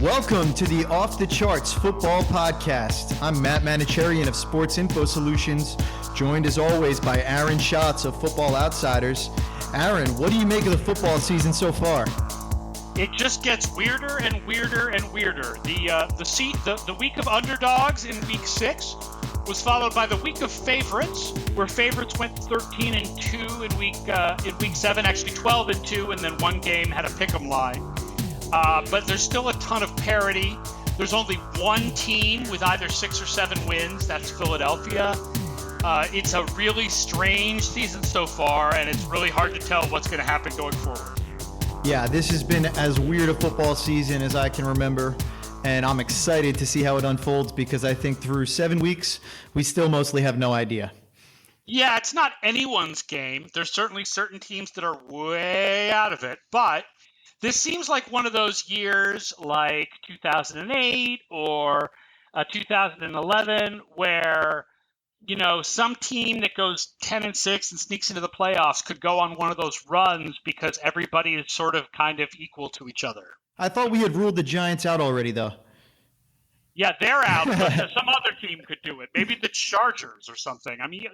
Welcome to the Off the Charts Football Podcast. I'm Matt Manocherian of Sports Info Solutions, joined as always by Aaron Schatz of Football Outsiders. Aaron, what do you make of the football season so far? It just gets weirder and weirder and weirder. The week of underdogs in week 6 was followed by the week of favorites, where favorites went 13-2 in week 7, actually 12-2, and then one game had a pick'em line. But there's still a ton of parity. There's only one team with either 6 or 7 wins. That's Philadelphia. It's a really strange season so far, and it's really hard to tell what's going to happen going forward. Yeah, this has been as weird a football season as I can remember, and I'm excited to see how it unfolds because I think through 7 weeks, we still mostly have no idea. Yeah, it's not anyone's game. There's certainly certain teams that are way out of it, but this seems like one of those years like 2008 or 2011 where, some team that goes 10-6 and sneaks into the playoffs could go on one of those runs because everybody is sort of kind of equal to each other. I thought we had ruled the Giants out already, though. Yeah, they're out, but some other team could do it. Maybe the Chargers or something. I mean,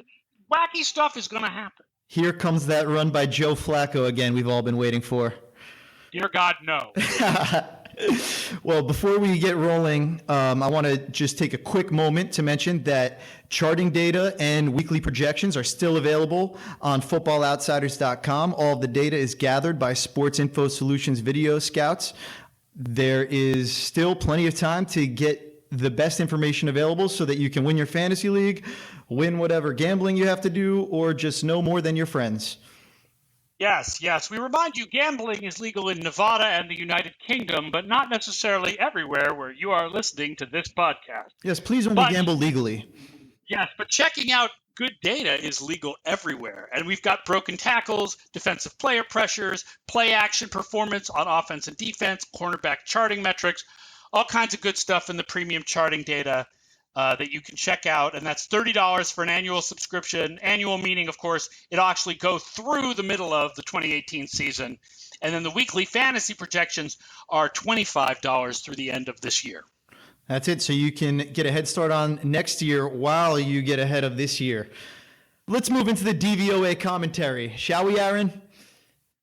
wacky stuff is going to happen. Here comes that run by Joe Flacco again we've all been waiting for. Dear God, no. Well, before we get rolling, I want to just take a quick moment to mention that charting data and weekly projections are still available on footballoutsiders.com. All of the data is gathered by Sports Info Solutions Video Scouts. There is still plenty of time to get the best information available so that you can win your fantasy league, win whatever gambling you have to do, or just know more than your friends. Yes. We remind you gambling is legal in Nevada and the United Kingdom, but not necessarily everywhere where you are listening to this podcast. Yes, please only gamble legally. Yes, but checking out good data is legal everywhere. And we've got broken tackles, defensive player pressures, play action performance on offense and defense, cornerback charting metrics, all kinds of good stuff in the premium charting data that you can check out, and that's $30 for an annual subscription. Annual meaning, of course, it'll actually go through the middle of the 2018 season. And then the weekly fantasy projections are $25 through the end of this year. That's it. So you can get a head start on next year while you get ahead of this year. Let's move into the DVOA commentary. Shall we, Aaron?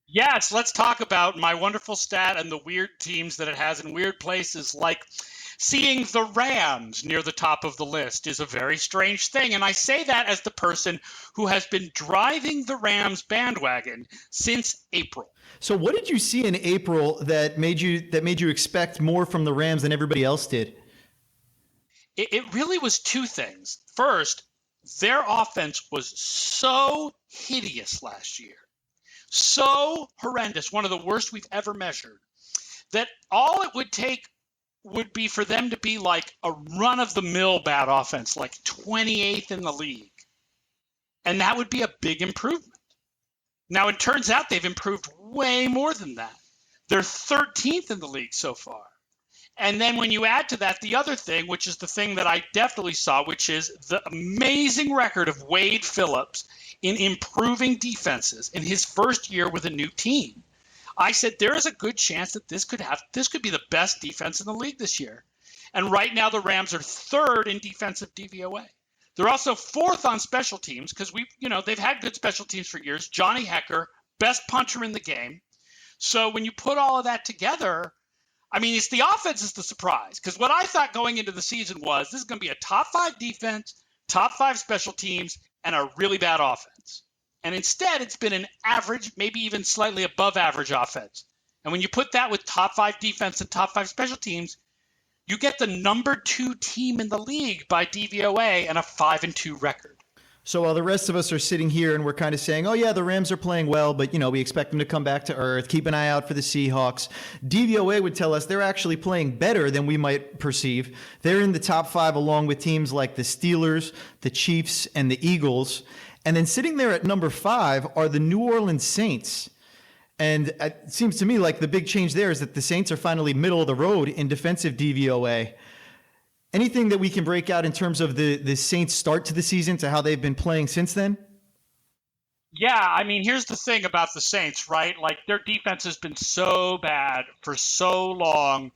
Yes, let's talk about my wonderful stat and the weird teams that it has in weird places, like seeing the Rams near the top of the list is a very strange thing. And I say that as the person who has been driving the Rams bandwagon since April. So what did you see in April that made you expect more from the Rams than everybody else did? It really was two things. First, their offense was so hideous last year, so horrendous, one of the worst we've ever measured, that all it would take would be for them to be like a run-of-the-mill bad offense, like 28th in the league. And that would be a big improvement. Now, it turns out they've improved way more than that. They're 13th in the league so far. And then when you add to that the other thing, which is the thing that I definitely saw, which is the amazing record of Wade Phillips in improving defenses in his first year with a new team. I said there is a good chance that this could be the best defense in the league this year. And right now the Rams are 3rd in defensive DVOA. They're also 4th on special teams because they've had good special teams for years. Johnny Hecker, best punter in the game. So when you put all of that together, I mean, it's the offense is the surprise, because what I thought going into the season was this is going to be a top 5 defense, top 5 special teams, and a really bad offense. And instead, it's been an average, maybe even slightly above average offense. And when you put that with top 5 defense and top 5 special teams, you get the number 2 team in the league by DVOA and a 5-2 record. So while the rest of us are sitting here and we're kind of saying, oh yeah, the Rams are playing well, but we expect them to come back to earth, keep an eye out for the Seahawks, DVOA would tell us they're actually playing better than we might perceive. They're in the top 5 along with teams like the Steelers, the Chiefs, and the Eagles. And then sitting there at number 5 are the New Orleans Saints. And it seems to me like the big change there is that the Saints are finally middle of the road in defensive DVOA. Anything that we can break out in terms of the Saints' start to the season to how they've been playing since then? Yeah, I mean, here's the thing about the Saints, right? Like, their defense has been so bad for so long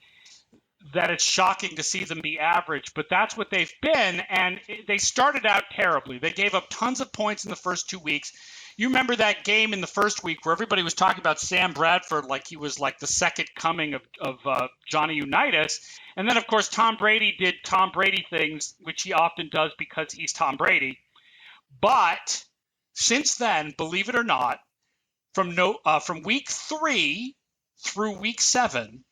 that it's shocking to see them be average, but that's what they've been. And they started out terribly. They gave up tons of points in the first 2 weeks. You remember that game in the first week where everybody was talking about Sam Bradford like he was like the second coming of Johnny Unitas. And then, of course, Tom Brady did Tom Brady things, which he often does because he's Tom Brady. But since then, believe it or not, from week 3 through week 7,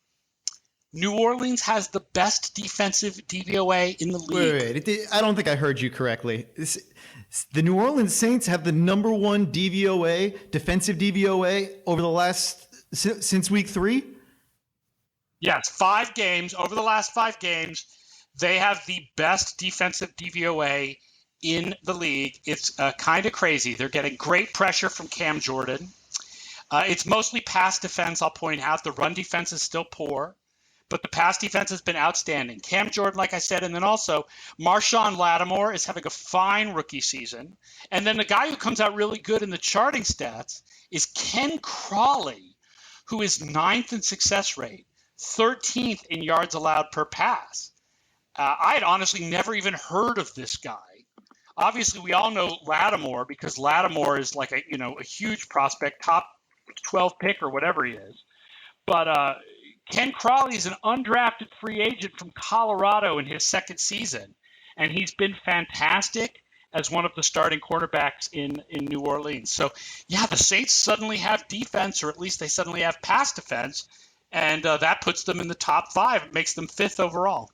New Orleans has the best defensive DVOA in the league. Wait. I don't think I heard you correctly. The New Orleans Saints have the number 1 DVOA, defensive DVOA, since week 3? Yes, 5 games. Over the last 5 games, they have the best defensive DVOA in the league. It's kind of crazy. They're getting great pressure from Cam Jordan. It's mostly pass defense, I'll point out. The run defense is still poor, but the pass defense has been outstanding. Cam Jordan, like I said, and then also Marshawn Lattimore is having a fine rookie season. And then the guy who comes out really good in the charting stats is Ken Crawley, who is 9th in success rate, 13th in yards allowed per pass. I had honestly never even heard of this guy. Obviously, we all know Lattimore because Lattimore is like a huge prospect, top 12 pick or whatever he is. But Ken Crawley is an undrafted free agent from Colorado in his second season, and he's been fantastic as one of the starting quarterbacks in New Orleans. So, yeah, the Saints suddenly have defense, or at least they suddenly have pass defense, and that puts them in the top 5. It makes them 5th overall.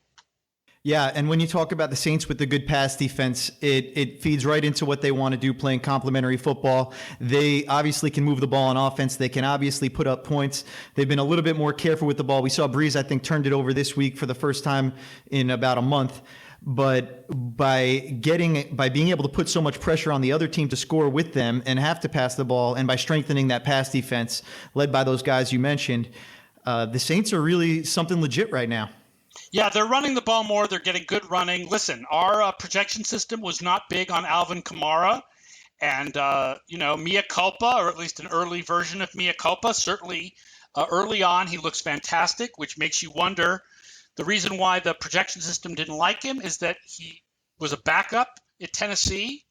Yeah, and when you talk about the Saints with the good pass defense, it feeds right into what they want to do playing complementary football. They obviously can move the ball on offense. They can obviously put up points. They've been a little bit more careful with the ball. We saw Breeze, I think, turned it over this week for the first time in about a month. But by being able to put so much pressure on the other team to score with them and have to pass the ball, and by strengthening that pass defense led by those guys you mentioned, the Saints are really something legit right now. Yeah, they're running the ball more. They're getting good running. Listen, our projection system was not big on Alvin Kamara. And, mea culpa, or at least an early version of mea culpa. Certainly early on, he looks fantastic, which makes you wonder. The reason why the projection system didn't like him is that he was a backup at Tennessee.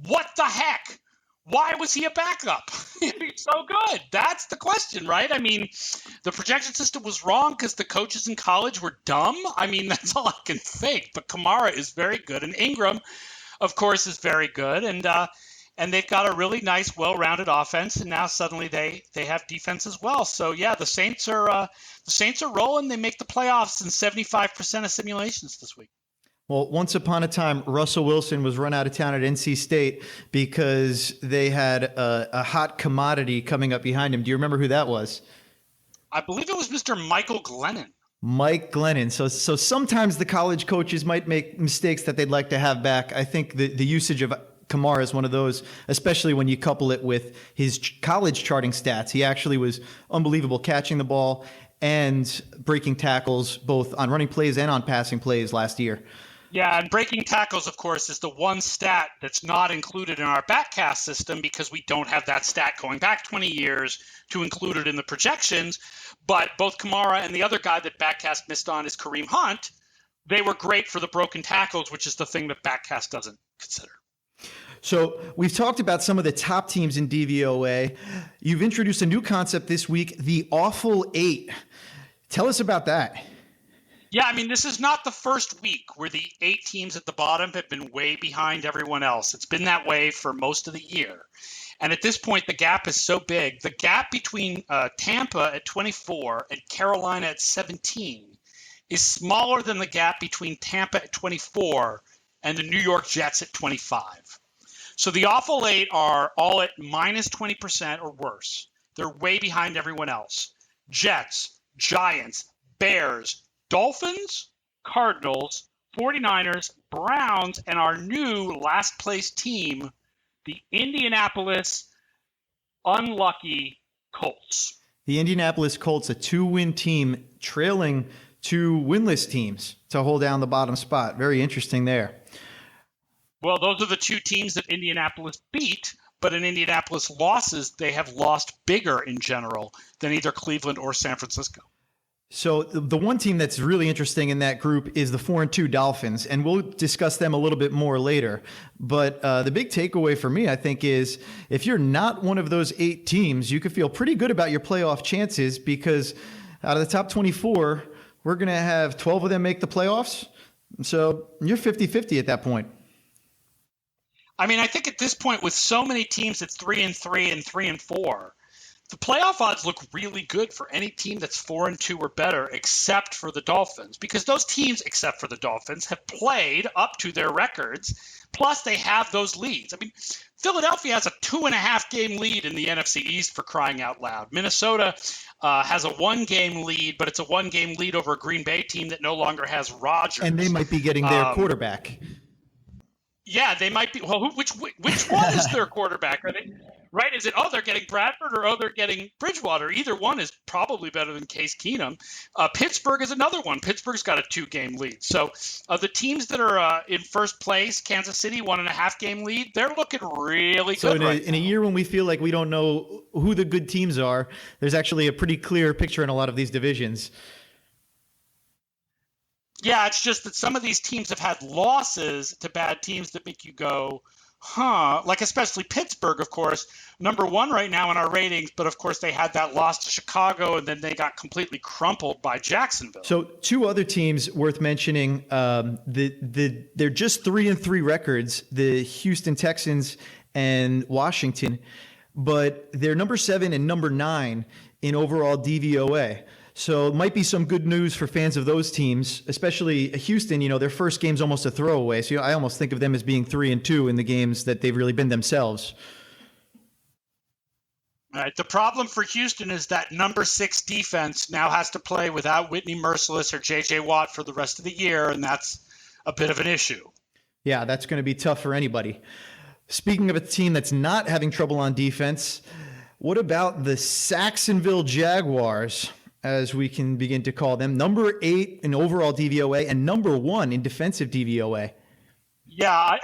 What the heck? Why was he a backup? He's so good. That's the question, right? I mean, the projection system was wrong because the coaches in college were dumb. I mean, that's all I can think. But Kamara is very good. And Ingram, of course, is very good. And they've got a really nice, well-rounded offense. And now suddenly they have defense as well. So, yeah, the Saints are rolling. They make the playoffs in 75% of simulations this week. Well, once upon a time, Russell Wilson was run out of town at NC State because they had a hot commodity coming up behind him. Do you remember who that was? I believe it was Mr. Michael Glennon. Mike Glennon. So sometimes the college coaches might make mistakes that they'd like to have back. I think the usage of Kamara is one of those, especially when you couple it with his college charting stats. He actually was unbelievable catching the ball and breaking tackles both on running plays and on passing plays last year. Yeah, and breaking tackles, of course, is the one stat that's not included in our backcast system because we don't have that stat going back 20 years to include it in the projections. But both Kamara and the other guy that backcast missed on is Kareem Hunt. They were great for the broken tackles, which is the thing that backcast doesn't consider. So we've talked about some of the top teams in DVOA. You've introduced a new concept this week, the Awful 8. Tell us about that. Yeah, I mean, this is not the first week where the 8 teams at the bottom have been way behind everyone else. It's been that way for most of the year. And at this point, the gap is so big. The gap between Tampa at 24 and Carolina at 17 is smaller than the gap between Tampa at 24 and the New York Jets at 25. So the Awful 8 are all at minus 20% or worse. They're way behind everyone else. Jets, Giants, Bears, Dolphins, Cardinals, 49ers, Browns, and our new last place team, the Indianapolis unlucky Colts. The Indianapolis Colts, a 2-win team trailing 2 winless teams to hold down the bottom spot. Very interesting there. Well, those are the 2 teams that Indianapolis beat, but in Indianapolis losses, they have lost bigger in general than either Cleveland or San Francisco. So the one team that's really interesting in that group is the 4-2 Dolphins, and we'll discuss them a little bit more later. But the big takeaway for me, I think, is if you're not one of those 8 teams, you could feel pretty good about your playoff chances, because out of the top 24, we're going to have 12 of them make the playoffs. So you're 50-50 at that point. I mean, I think at this point, with so many teams at 3-3 and 3-4, the playoff odds look really good for any team that's 4-2 or better, except for the Dolphins, because those teams, except for the Dolphins, have played up to their records. Plus, they have those leads. I mean, Philadelphia has a 2.5 game lead in the NFC East, for crying out loud. Minnesota has a 1 game lead, but it's a 1 game lead over a Green Bay team that no longer has Rodgers. And they might be getting their quarterback. Yeah, they might be. Well, which one is their quarterback? Are they right? Is it, they're getting Bradford, or they're getting Bridgewater? Either one is probably better than Case Keenum. Pittsburgh is another one. Pittsburgh's got a 2 game lead. So the teams that are in first place, Kansas City, 1.5 game lead, they're looking really good in a year when we feel like we don't know who the good teams are, there's actually a pretty clear picture in a lot of these divisions. Yeah, it's just that some of these teams have had losses to bad teams that make you go, huh? Like especially Pittsburgh, of course, number 1 right now in our ratings, but of course they had that loss to Chicago, and then they got completely crumpled by Jacksonville. So 2 other teams worth mentioning, they're just 3-3 records, the Houston Texans and Washington, but they're number 7 and number 9 in overall DVOA. So it might be some good news for fans of those teams, especially Houston. You know, their first game's almost a throwaway. So I almost think of them as being 3-2 in the games that they've really been themselves. All right. The problem for Houston is that number 6 defense now has to play without Whitney Merciless or J.J. Watt for the rest of the year, and that's a bit of an issue. Yeah, that's going to be tough for anybody. Speaking of a team that's not having trouble on defense, what about the Saxonville Jaguars, as we can begin to call them, number 8 in overall DVOA and number 1 in defensive DVOA? Yeah,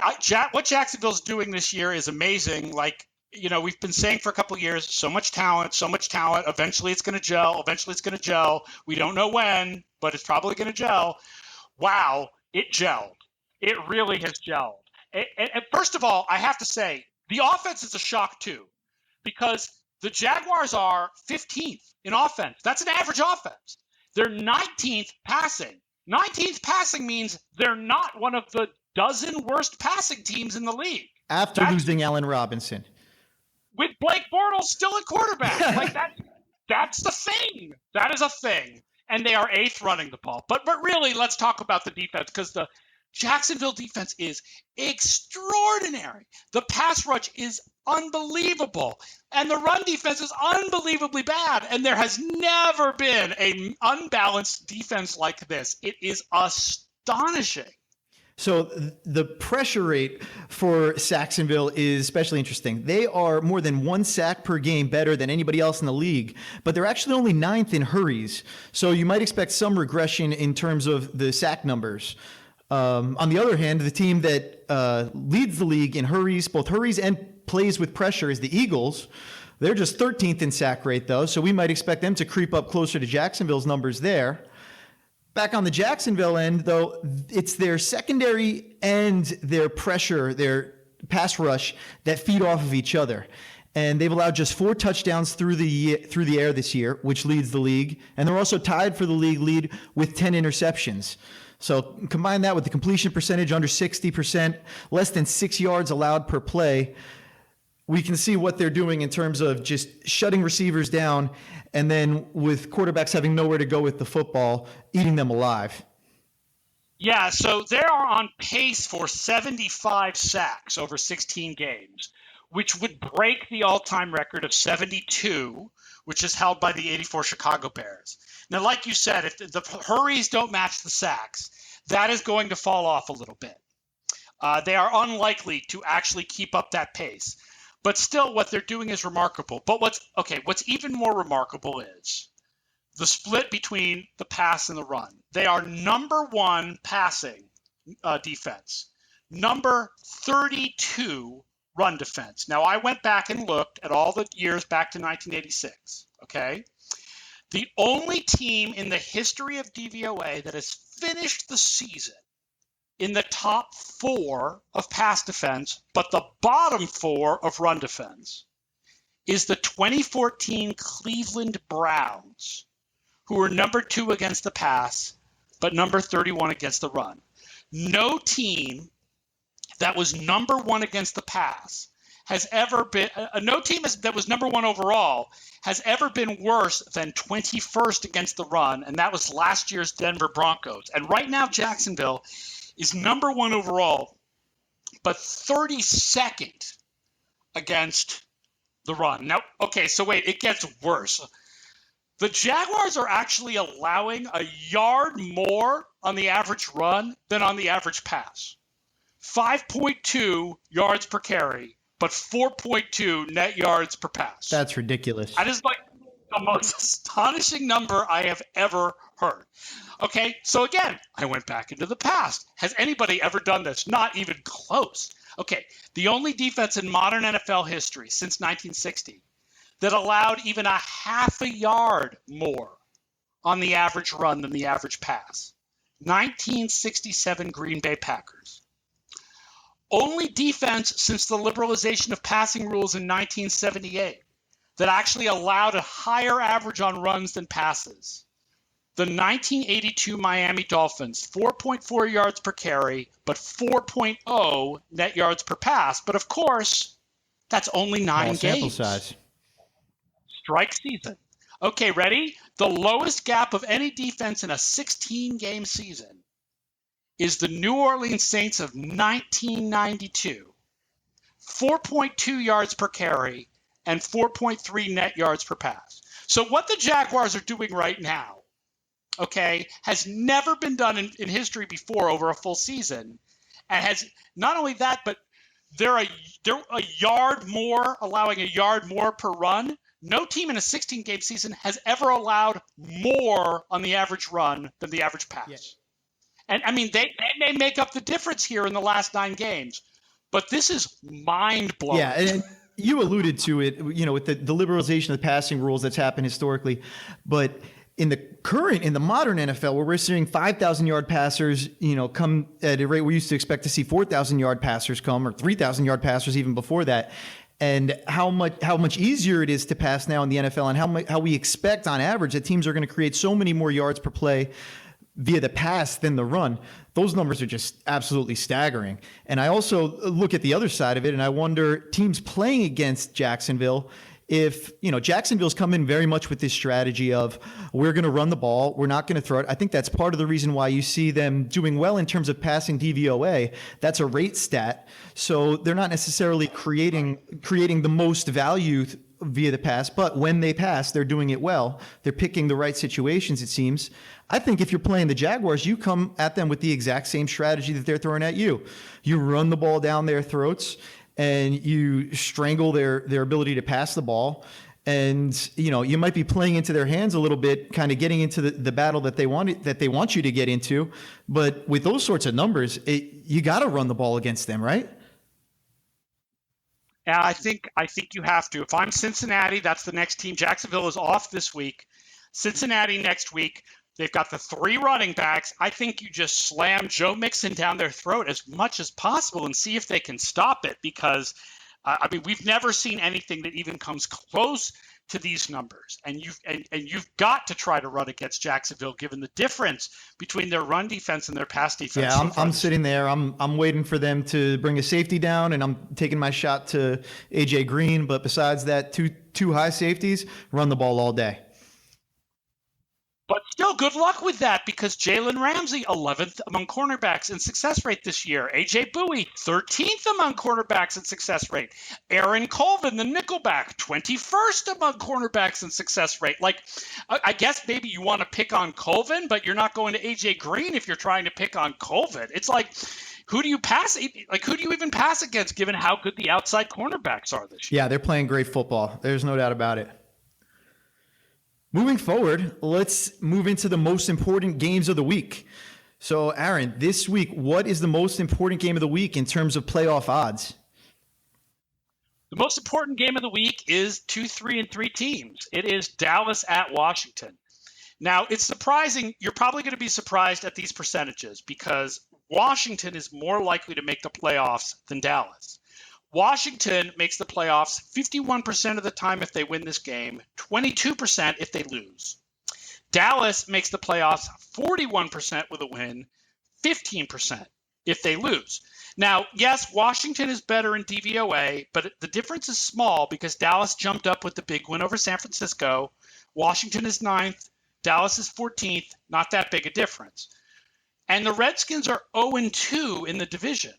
what Jacksonville's doing this year is amazing. Like, you know, we've been saying for a couple of years, so much talent. Eventually it's going to gel. We don't know when, but it's probably going to gel. Wow, it gelled. It really has gelled. And first of all, I have to say, the offense is a shock too, because the Jaguars are 15th in offense. That's an average offense. They're 19th passing. 19th passing means they're not one of the dozen worst passing teams in the league. After losing Allen Robinson. With Blake Bortles still at quarterback. Like that's the thing. That is a thing. And they are 8th running the ball. But really, let's talk about the defense, because the Jacksonville defense is extraordinary. The pass rush is unbelievable. And the run defense is unbelievably bad. And there has never been an unbalanced defense like this. It is astonishing. So the pressure rate for Saxonville is especially interesting. They are more than 1 sack per game better than anybody else in the league, but they're actually only 9th in hurries. So you might expect some regression in terms of the sack numbers. On the other hand, the team that leads the league in hurries, both hurries and plays with pressure, is the Eagles. They're just 13th in sack rate, though, so we might expect them to creep up closer to Jacksonville's numbers there. Back on the Jacksonville end, though, it's their secondary and their pressure, their pass rush, that feed off of each other. And they've allowed just 4 touchdowns through the air this year, which leads the league. And they're also tied for the league lead with 10 interceptions. So combine that with the completion percentage under 60%, less than 6 yards allowed per play. We can see what they're doing in terms of just shutting receivers down, and then with quarterbacks having nowhere to go with the football, eating them alive. Yeah, so they are on pace for 75 sacks over 16 games, which would break the all-time record of 72, which is held by the 84 Chicago Bears. Now, like you said, if the hurries don't match the sacks, that is going to fall off a little bit. They are unlikely to actually keep up that pace. But still, what they're doing is remarkable. But what's even more remarkable is the split between the pass and the run. They are number 1 passing defense, number 32 run defense. Now, I went back and looked at all the years back to 1986, okay? The only team in the history of DVOA that has finished the season in the top 4 of pass defense, but the bottom 4 of run defense, is the 2014 Cleveland Browns, who were number 2 against the pass, but number 31 against the run. No team that was number 1 against the pass has ever been, that was number 1 overall has ever been worse than 21st against the run, and that was last year's Denver Broncos. And right now, Jacksonville is number 1 overall, but 32nd against the run. Now, okay, so wait, it gets worse. The Jaguars are actually allowing a yard more on the average run than on the average pass. 5.2 yards per carry, but 4.2 net yards per pass. That's ridiculous. That is like the most astonishing number I have ever heard. Okay, so again, I went back into the past. Has anybody ever done this? Not even close. Okay, the only defense in modern NFL history since 1960 that allowed even a half a yard more on the average run than the average pass. 1967 Green Bay Packers. Only defense since the liberalization of passing rules in 1978 that actually allowed a higher average on runs than passes. The 1982 Miami Dolphins, 4.4 yards per carry, but 4.0 net yards per pass. But of course, that's only 9 games. Sample size. Strike season. Okay, ready? The lowest gap of any defense in a 16-game season is the New Orleans Saints of 1992. 4.2 yards per carry and 4.3 net yards per pass. So what the Jaguars are doing right now, okay, has never been done in history before over a full season. And has not only that, but they're a yard more, allowing a yard more per run. No team in a 16-game season has ever allowed more on the average run than the average pass. Yeah. And I mean, they may make up the difference here in the last 9 games, but this is mind-blowing. Yeah, and you alluded to it, you know, with the liberalization of the passing rules that's happened historically. But in the modern NFL, where we're seeing 5,000-yard passers, you know, come at a rate we used to expect to see 4,000-yard passers come, or 3,000-yard passers even before that, and how much easier it is to pass now in the NFL, and how we expect on average that teams are going to create so many more yards per play via the pass than the run. Those numbers are just absolutely staggering. And I also look at the other side of it, and I wonder, teams playing against Jacksonville, if, you know, Jacksonville's come in very much with this strategy of, we're going to run the ball, we're not going to throw it. I think that's part of the reason why you see them doing well in terms of passing DVOA. That's a rate stat. So they're not necessarily creating the most value via the pass, but when they pass, they're doing it well. They're picking the right situations, it seems. I think if you're playing the Jaguars, you come at them with the exact same strategy that they're throwing at you. You run the ball down their throats, and you strangle their ability to pass the ball. And, you know, you might be playing into their hands a little bit, kind of getting into the battle that they want you to get into. But with those sorts of numbers, you got to run the ball against them, right? Yeah, I think you have to. If I'm Cincinnati, that's the next team. Jacksonville is off this week. Cincinnati next week. They've got the 3 running backs. I think you just slam Joe Mixon down their throat as much as possible and see if they can stop it, because, I mean, we've never seen anything that even comes close to these numbers. And you've got to try to run against Jacksonville, given the difference between their run defense and their pass defense. Yeah, I'm sitting there. I'm waiting for them to bring a safety down, and I'm taking my shot to AJ Green. But besides that, two high safeties, run the ball all day. But still, good luck with that, because Jalen Ramsey, 11th among cornerbacks in success rate this year. A.J. Bowie, 13th among cornerbacks in success rate. Aaron Colvin, the nickelback, 21st among cornerbacks in success rate. Like, I guess maybe you want to pick on Colvin, but you're not going to A.J. Green if you're trying to pick on Colvin. It's like, who do you pass? Like, who do you even pass against, given how good the outside cornerbacks are this year? Yeah, they're playing great football. There's no doubt about it. Moving forward, let's move into the most important games of the week. So, Aaron, this week, what is the most important game of the week in terms of playoff odds? The most important game of the week is 2, 3, and 3 teams. It is Dallas at Washington. Now, it's surprising. You're probably going to be surprised at these percentages because Washington is more likely to make the playoffs than Dallas. Washington makes the playoffs 51% of the time if they win this game, 22% if they lose. Dallas makes the playoffs 41% with a win, 15% if they lose. Now, yes, Washington is better in DVOA, but the difference is small because Dallas jumped up with the big win over San Francisco. Washington is 9th. Dallas is 14th. Not that big a difference. And the Redskins are 0-2 in the division.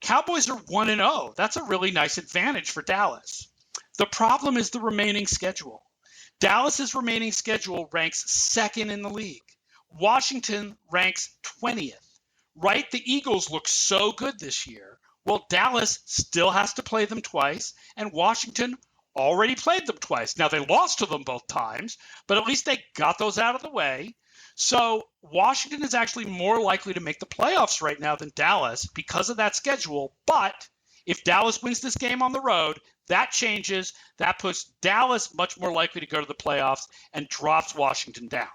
Cowboys are 1-0. That's a really nice advantage for Dallas. The problem is the remaining schedule. Dallas's remaining schedule ranks second in the league. Washington ranks 20th. Right? The Eagles look so good this year. Well, Dallas still has to play them twice, and Washington already played them twice. Now, they lost to them both times, but at least they got those out of the way. So Washington is actually more likely to make the playoffs right now than Dallas because of that schedule. But if Dallas wins this game on the road, that changes. That puts Dallas much more likely to go to the playoffs and drops Washington down.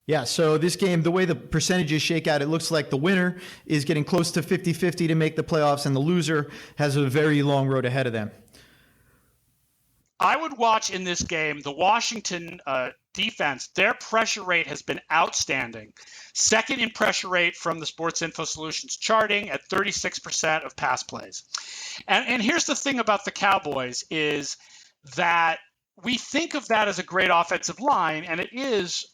Yeah, so this game, the way the percentages shake out, it looks like the winner is getting close to 50-50 to make the playoffs, and the loser has a very long road ahead of them. I would watch in this game the Washington defense. Their pressure rate has been outstanding. Second in pressure rate from the Sports Info Solutions charting at 36% of pass plays. And here's the thing about the Cowboys is that we think of that as a great offensive line, and it is,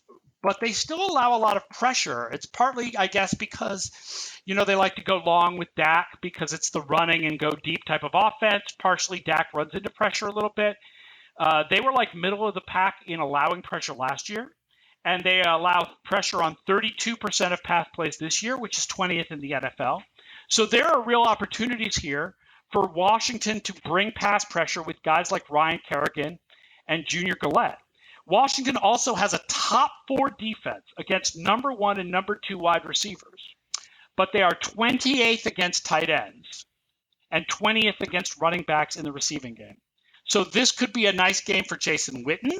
but they still allow a lot of pressure. It's partly, I guess, because, they like to go long with Dak because it's the running and go deep type of offense. Partially, Dak runs into pressure a little bit. They were like middle of the pack in allowing pressure last year, and they allow pressure on 32% of pass plays this year, which is 20th in the NFL. So there are real opportunities here for Washington to bring pass pressure with guys like Ryan Kerrigan and Junior Galette. Washington also has a top 4 defense against number 1 and number 2 wide receivers, but they are 28th against tight ends and 20th against running backs in the receiving game. So this could be a nice game for Jason Witten,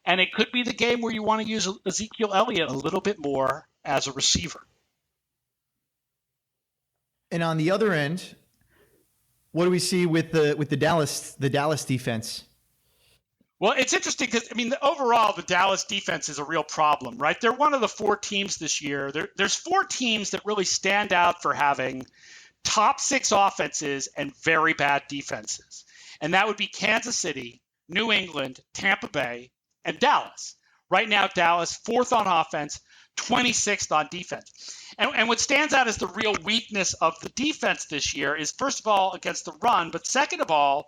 and it could be the game where you want to use Ezekiel Elliott a little bit more as a receiver. And on the other end, what do we see with the Dallas defense? Well, it's interesting because, overall, the Dallas defense is a real problem, right? They're one of the 4 teams this year. There's 4 teams that really stand out for having top 6 offenses and very bad defenses. And that would be Kansas City, New England, Tampa Bay, and Dallas. Right now, Dallas, 4th on offense, 26th on defense. And what stands out as the real weakness of the defense this year is, first of all, against the run, but second of all,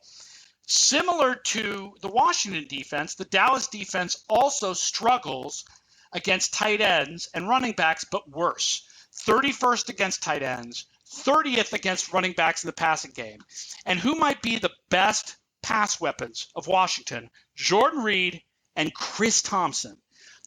similar to the Washington defense, the Dallas defense also struggles against tight ends and running backs, but worse. 31st against tight ends, 30th against running backs in the passing game. And who might be the best pass weapons of Washington? Jordan Reed and Chris Thompson.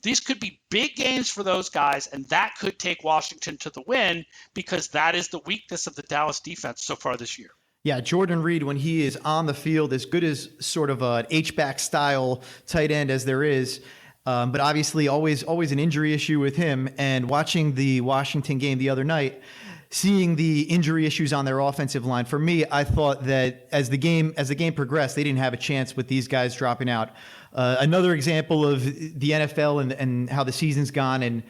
These could be big games for those guys, and that could take Washington to the win because that is the weakness of the Dallas defense so far this year. Yeah, Jordan Reed, when he is on the field, as good as sort of an H-back style tight end as there is, but obviously always an injury issue with him. And watching the Washington game the other night, seeing the injury issues on their offensive line, for me, I thought that as the game progressed, they didn't have a chance with these guys dropping out. Another example of the NFL and how the season's gone, and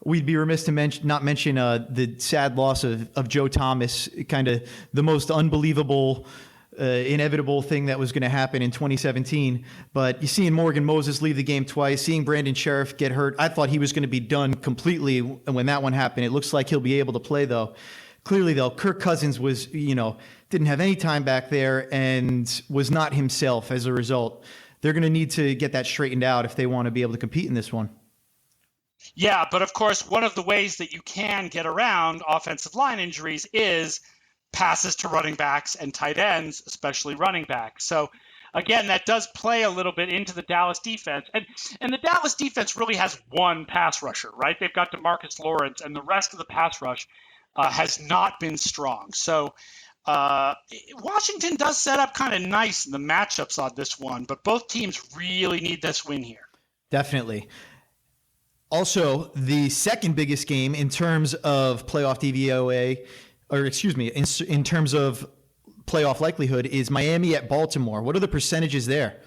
we'd be remiss to not mention the sad loss of Joe Thomas, kind of the most unbelievable, inevitable thing that was going to happen in 2017. But you seeing Morgan Moses leave the game twice, seeing Brandon Sheriff get hurt, I thought he was going to be done completely when that one happened. It looks like he'll be able to play, though. Clearly, though, Kirk Cousins was, didn't have any time back there and was not himself as a result. They're going to need to get that straightened out if they want to be able to compete in this one. Yeah, but of course, one of the ways that you can get around offensive line injuries is passes to running backs and tight ends, especially running backs. So again, that does play a little bit into the Dallas defense. And the Dallas defense really has one pass rusher, right? They've got DeMarcus Lawrence, and the rest of the pass rush has not been strong. So Washington does set up kind of nice in the matchups on this one, but both teams really need this win here. Definitely. Also, the second biggest game in terms of playoff DVOA, or excuse me, in terms of playoff likelihood, is Miami at Baltimore. What are the percentages there?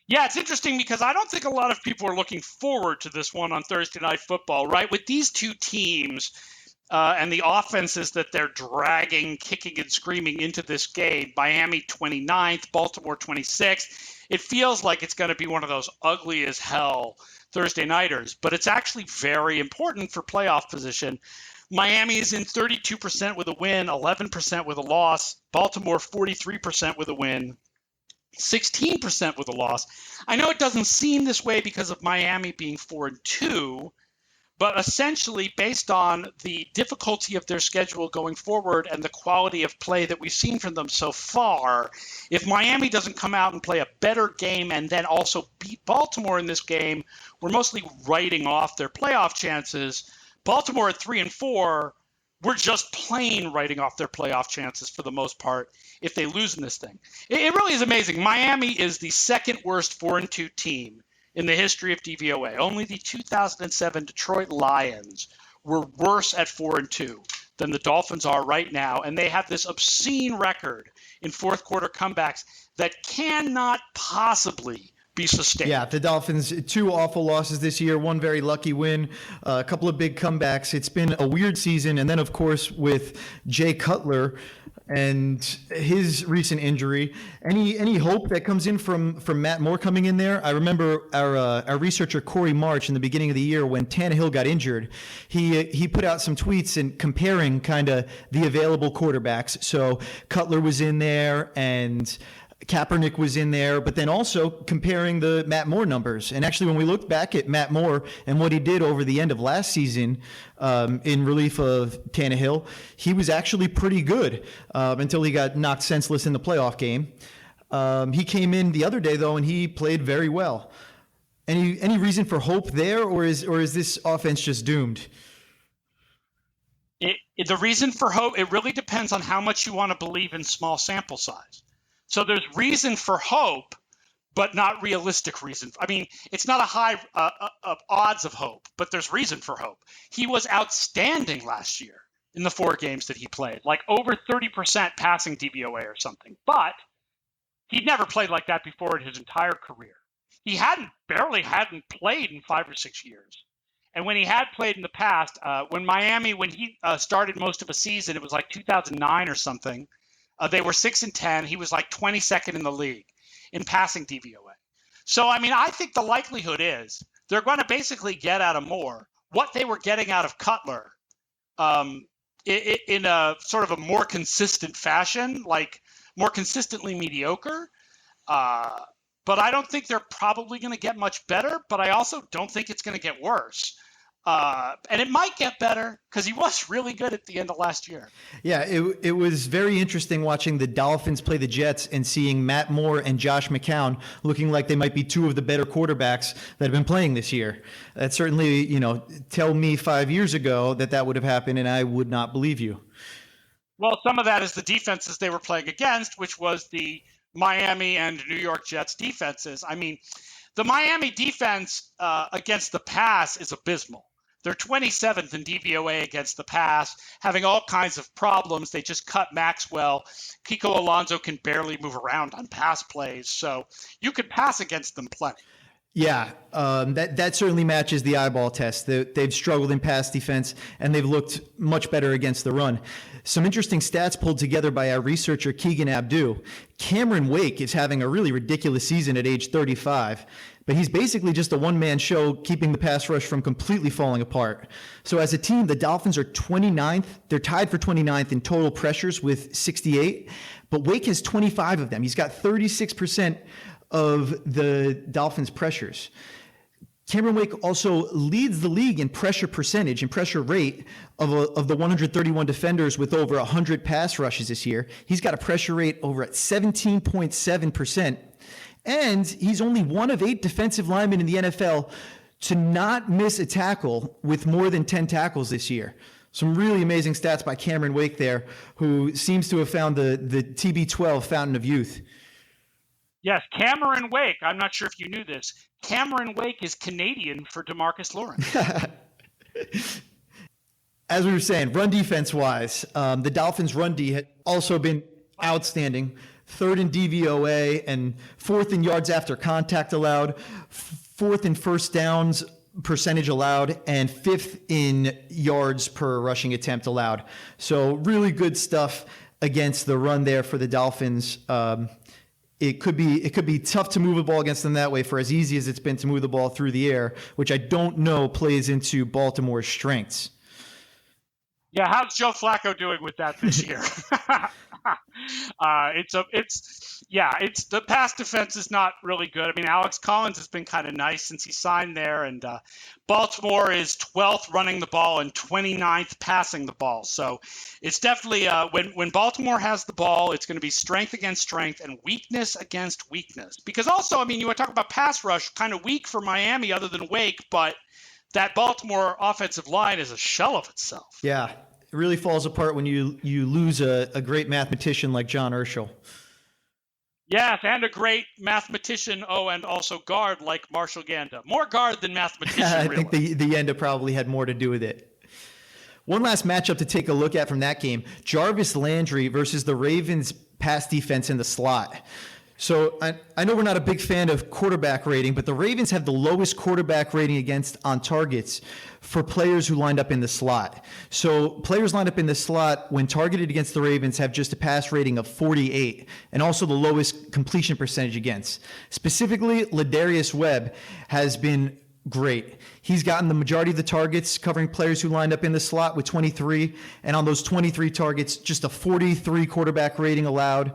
Yeah, it's interesting because I don't think a lot of people are looking forward to this one on Thursday Night Football, right? With these two teams and the offenses that they're dragging, kicking and screaming into this game, Miami 29th, Baltimore 26th, it feels like it's going to be one of those ugly as hell Thursday nighters, but it's actually very important for playoff position. Miami is in 32% with a win, 11% with a loss. Baltimore 43% with a win, 16% with a loss. I know it doesn't seem this way because of Miami being 4-2, but essentially based on the difficulty of their schedule going forward and the quality of play that we've seen from them so far, if Miami doesn't come out and play a better game and then also beat Baltimore in this game, we're mostly writing off their playoff chances. Baltimore at 3-4, we're just plain writing off their playoff chances for the most part if they lose in this thing. It really is amazing. Miami is the second worst 4-2 team in the history of DVOA. Only the 2007 Detroit Lions were worse at 4-2 than the Dolphins are right now, and they have this obscene record in fourth quarter comebacks that cannot possibly be sustained. Yeah, the Dolphins, 2 awful losses this year, 1 very lucky win, a couple of big comebacks. It's been a weird season. And then, of course, with Jay Cutler and his recent injury, any hope that comes in from Matt Moore coming in there? I remember our researcher Corey March in the beginning of the year when Tannehill got injured, he put out some tweets and comparing kind of the available quarterbacks. So Cutler was in there and Kaepernick was in there, but then also comparing the Matt Moore numbers. And actually, when we looked back at Matt Moore and what he did over the end of last season in relief of Tannehill, he was actually pretty good until he got knocked senseless in the playoff game. He came in the other day, though, and he played very well. Any reason for hope there, or is this offense just doomed? The reason for hope, it really depends on how much you want to believe in small sample size. So there's reason for hope, but not realistic reason. I mean, it's not a high odds of hope, but there's reason for hope. He was outstanding last year in the 4 games that he played, like over 30% passing DVOA or something. But he'd never played like that before in his entire career. He barely hadn't played in 5 or 6 years. And when he had played in the past, when he started most of a season, it was like 2009 or something. They were 6-10. He was like 22nd in the league in passing DVOA. So, I mean, I think the likelihood is they're going to basically get out of Moore what they were getting out of Cutler in a sort of a more consistent fashion, like more consistently mediocre. But I don't think they're probably going to get much better, but I also don't think it's going to get worse. And it might get better because he was really good at the end of last year. Yeah, it was very interesting watching the Dolphins play the Jets and seeing Matt Moore and Josh McCown looking like they might be 2 of the better quarterbacks that have been playing this year. That certainly, tell me 5 years ago that would have happened, and I would not believe you. Well, some of that is the defenses they were playing against, which was the Miami and New York Jets defenses. I mean, the Miami defense against the pass is abysmal. They're 27th in DVOA against the pass, having all kinds of problems. They just cut Maxwell. Kiko Alonso can barely move around on pass plays, so you could pass against them plenty. Yeah, that certainly matches the eyeball test. They've struggled in pass defense, and they've looked much better against the run. Some interesting stats pulled together by our researcher, Keegan Abdu. Cameron Wake is having a really ridiculous season at age 35, but he's basically just a one-man show keeping the pass rush from completely falling apart. So as a team, the Dolphins are 29th. They're tied for 29th in total pressures with 68, but Wake has 25 of them. He's got 36% of the Dolphins' pressures. Cameron Wake also leads the league in pressure percentage and pressure rate of the 131 defenders with over 100 pass rushes this year. He's got a pressure rate over at 17.7%. And he's only one of 8 defensive linemen in the NFL to not miss a tackle with more than 10 tackles this year. Some really amazing stats by Cameron Wake there, who seems to have found the TB12 fountain of youth. Yes, Cameron Wake. I'm not sure if you knew this. Cameron Wake is Canadian for DeMarcus Lawrence. As we were saying, run defense wise, the Dolphins' run D had also been outstanding. 3rd in DVOA and 4th in yards after contact allowed, 4th in first downs percentage allowed, and 5th in yards per rushing attempt allowed. So really good stuff against the run there for the Dolphins. It could be tough to move the ball against them that way for as easy as it's been to move the ball through the air, which I don't know plays into Baltimore's strengths. Yeah, how's Joe Flacco doing with that this year? It's the pass defense is not really good. I mean, Alex Collins has been kind of nice since he signed there, and Baltimore is 12th running the ball and 29th passing the ball. So it's definitely when Baltimore has the ball, it's going to be strength against strength and weakness against weakness. Because also, I mean, you want to talk about pass rush, kind of weak for Miami other than Wake, but that Baltimore offensive line is a shell of itself. Yeah, it really falls apart when you lose a great mathematician like John Urschel. Yes, and a great mathematician, and also guard like Marshall Ganda. More guard than mathematician, I really. think the end probably had more to do with it. One last matchup to take a look at from that game, Jarvis Landry versus the Ravens pass defense in the slot. So I know we're not a big fan of quarterback rating, but the Ravens have the lowest quarterback rating against on targets for players who lined up in the slot. So players lined up in the slot when targeted against the Ravens have just a pass rating of 48 and also the lowest completion percentage against. Specifically, Ladarius Webb has been great. He's gotten the majority of the targets covering players who lined up in the slot with 23, and on those 23 targets, just a 43 quarterback rating allowed.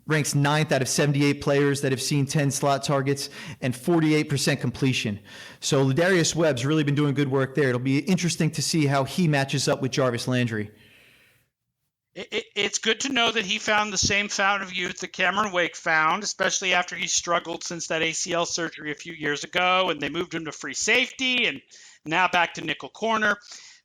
Ranks 9th out of 78 players that have seen 10 slot targets and 48% completion. So Ladarius Webb's really been doing good work there. It'll be interesting to see how he matches up with Jarvis Landry. It's good to know that he found the same fountain of youth that Cameron Wake found, especially after he struggled since that ACL surgery a few years ago, and they moved him to free safety and now back to nickel corner.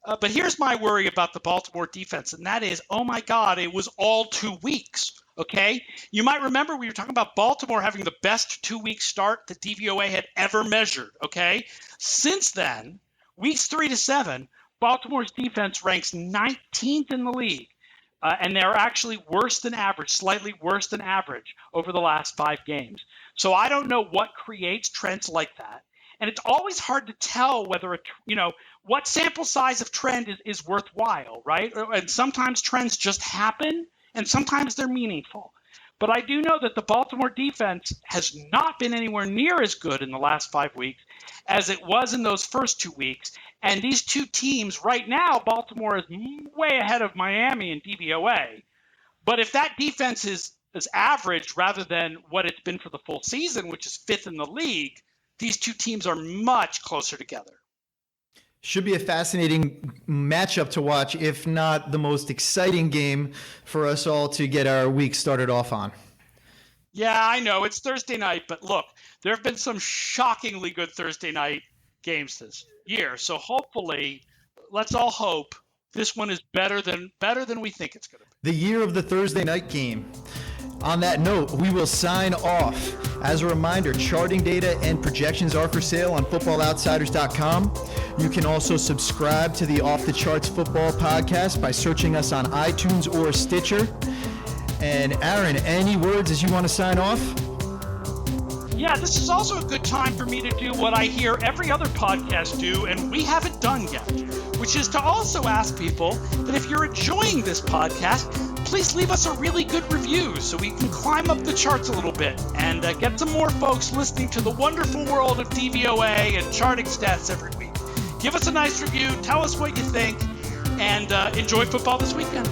But here's my worry about the Baltimore defense, and that is, oh my God, it was all 2 weeks. Okay, you might remember we were talking about Baltimore having the best 2-week start that DVOA had ever measured. Okay, since then, weeks 3 to 7, Baltimore's defense ranks 19th in the league, and they're actually worse than average, slightly worse than average over the last 5 games. So I don't know what creates trends like that, and it's always hard to tell whether what sample size of trend is worthwhile, right? And sometimes trends just happen. And sometimes they're meaningful. But I do know that the Baltimore defense has not been anywhere near as good in the last 5 weeks as it was in those first 2 weeks. And these two teams right now, Baltimore is way ahead of Miami in DVOA. But if that defense is average rather than what it's been for the full season, which is 5th in the league, these two teams are much closer together. Should be a fascinating matchup to watch, if not the most exciting game for us all to get our week started off on. Yeah, I know. It's Thursday night, but look, there have been some shockingly good Thursday night games this year. So hopefully, let's all hope this one is better than we think it's going to be. The year of the Thursday night game. On that note, we will sign off. As a reminder, charting data and projections are for sale on footballoutsiders.com. You can also subscribe to the Off the Charts Football Podcast by searching us on iTunes or Stitcher. And Aaron, any words as you want to sign off? Yeah, this is also a good time for me to do what I hear every other podcast do, and we haven't done yet, which is to also ask people that if you're enjoying this podcast, please leave us a really good review so we can climb up the charts a little bit and get some more folks listening to the wonderful world of DVOA and charting stats every week. Give us a nice review, tell us what you think, and enjoy football this weekend.